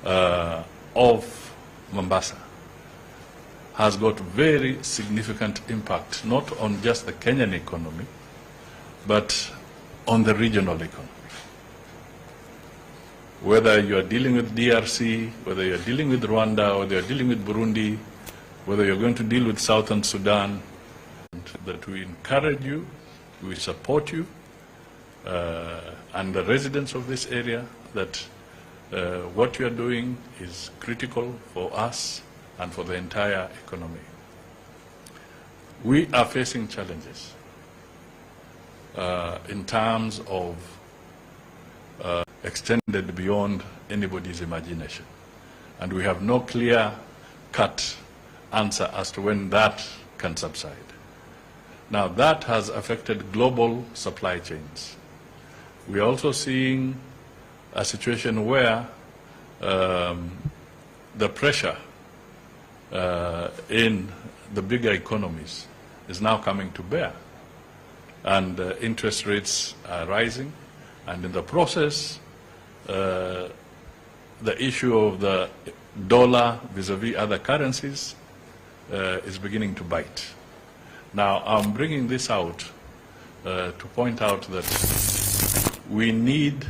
of Mombasa has got very significant impact, not on just the Kenyan economy, but on the regional economy. Whether you are dealing with DRC, whether you are dealing with Rwanda, whether you are dealing with Burundi, whether you're going to deal with Southern Sudan, that we encourage you, we support you, and the residents of this area, that what you are doing is critical for us and for the entire economy. We are facing challenges in terms of extended beyond anybody's imagination. And we have no clear-cut answer as to when that can subside. Now, that has affected global supply chains. We are also seeing a situation where the pressure in the bigger economies is now coming to bear. And interest rates are rising. And in the process, the issue of the dollar vis-a-vis other currencies is beginning to bite. Now, I'm bringing this out to point out that we need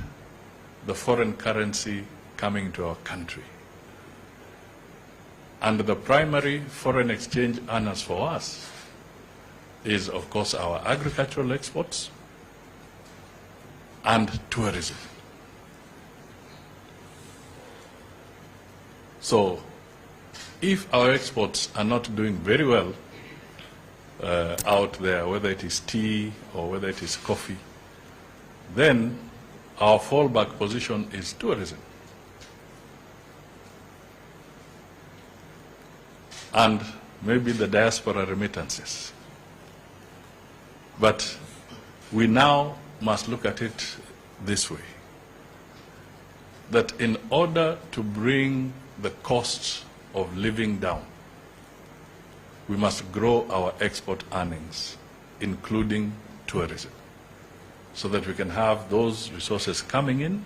the foreign currency coming to our country. And the primary foreign exchange earners for us is, of course, our agricultural exports and tourism. So, if our exports are not doing very well out there, whether it is tea or whether it is coffee, then our fallback position is tourism. And maybe the diaspora remittances. But we now must look at it this way, that in order to bring the costs of living down, we must grow our export earnings, including tourism, so that we can have those resources coming in,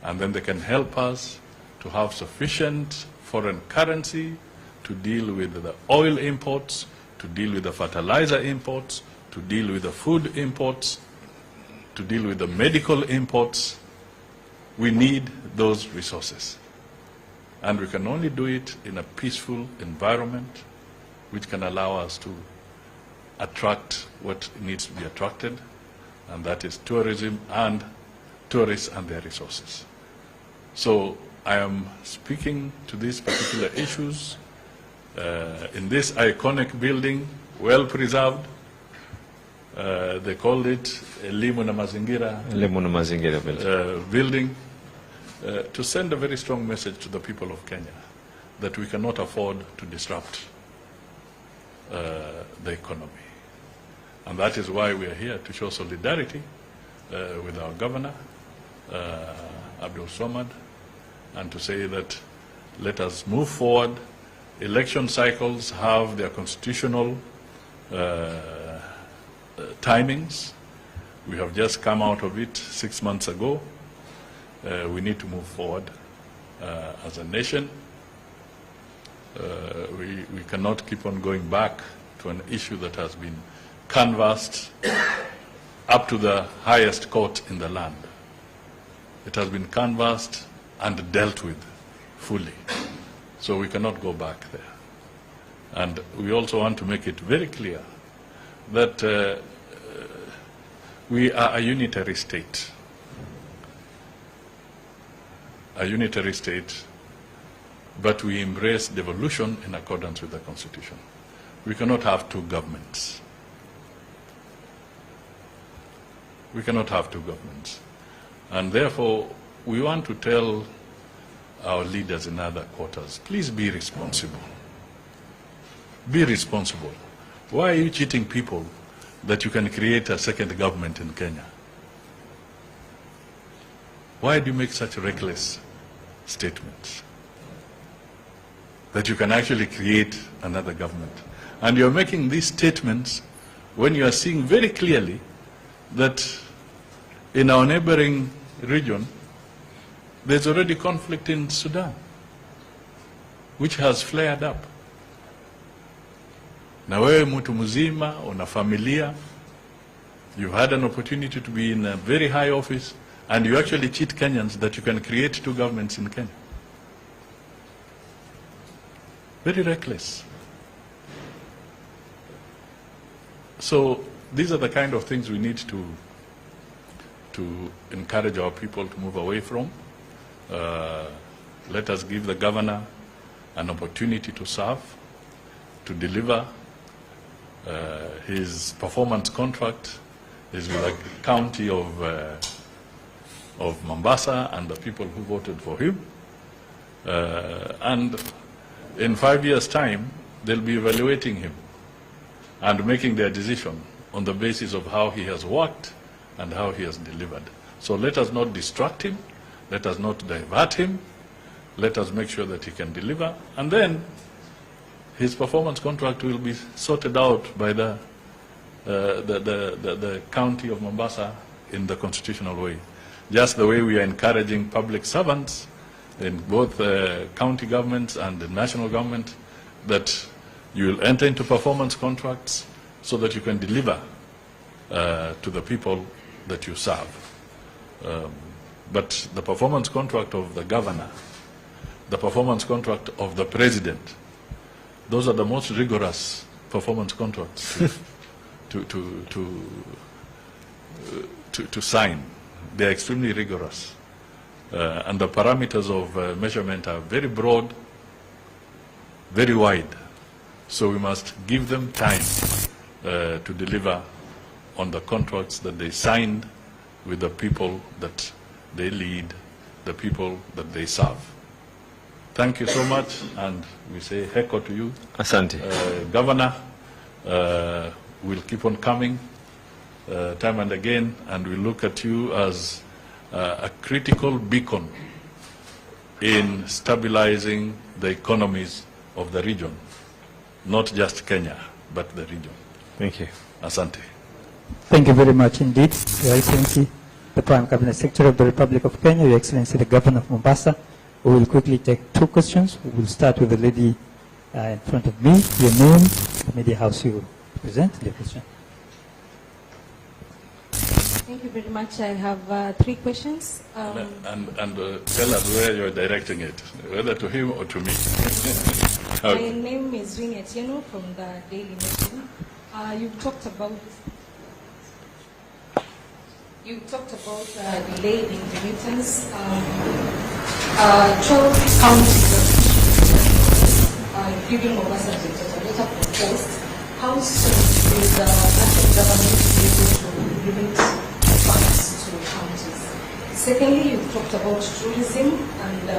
and then they can help us to have sufficient foreign currency to deal with the oil imports, to deal with the fertilizer imports, to deal with the food imports, to deal with the medical imports. We need those resources. And we can only do it in a peaceful environment which can allow us to attract what needs to be attracted, and that is tourism and tourists and their resources. So I am speaking to these particular issues in this iconic building, well preserved. They called it Elimu na Mazingira building, to send a very strong message to the people of Kenya that we cannot afford to disrupt the economy. And that is why we are here, to show solidarity with our governor, Abdul Somad, and to say that let us move forward. Election cycles have their constitutional timings. We have just come out of it 6 months ago. We need to move forward as a nation. We cannot keep on going back to an issue that has been canvassed up to the highest court in the land. It has been canvassed and dealt with fully. So we cannot go back there. And we also want to make it very clear that we are a unitary state. A unitary state, but we embrace devolution in accordance with the Constitution. We cannot have two governments. We cannot have two governments. And therefore, we want to tell our leaders in other quarters, please be responsible. Be responsible. Why are you cheating people that you can create a second government in Kenya? Why do you make such reckless statements that you can actually create another government? And you're making these statements when you are seeing very clearly that in our neighboring region, There's already conflict in Sudan, which has flared up. Na wewe mtu mzima, una familia, you've had an opportunity to be in a very high office, and you actually cheat Kenyans that you can create two governments in Kenya. Very reckless. So these are the kind of things we need to encourage our people to move away from. Let us give the governor an opportunity to serve, to deliver. His performance contract is with the county of Mombasa and the people who voted for him. And in 5 years' time, they'll be evaluating him and making their decision on the basis of how he has worked and how he has delivered. So let us not distract him, let us not divert him, let us make sure that he can deliver, and then his performance contract will be sorted out by the county of Mombasa in the constitutional way. Just the way we are encouraging public servants in both county governments and the national government, that you will enter into performance contracts so that you can deliver to the people that you serve. But the performance contract of the governor, the performance contract of the president, those are the most rigorous performance contracts to sign. They are extremely rigorous. And the parameters of measurement are very broad, very wide. So we must give them time to deliver on the contracts that they signed with the people that they lead, the people that they serve. Thank you so much, and we say heko to you. Asante. Governor, we'll keep on coming time and again, and we look at you as a critical beacon in stabilizing the economies of the region, not just Kenya, but the region. Thank you. Asante. Thank you very much indeed, Your Excellency, the Prime Cabinet Secretary of the Republic of Kenya, Your Excellency, the Governor of Mombasa. We will quickly take two questions. We will start with the lady in front of me. Your name, the media house you present, the question. Thank you very much. I have 3 questions. And tell us where you're directing it, whether to him or to me. My name is Ring Etieno from the Daily Nation. You've talked about delay in remittance. 12 counties, including Mombasa, data proposed. How soon is the national government be able to remit funds to counties? Secondly, you've talked about tourism, and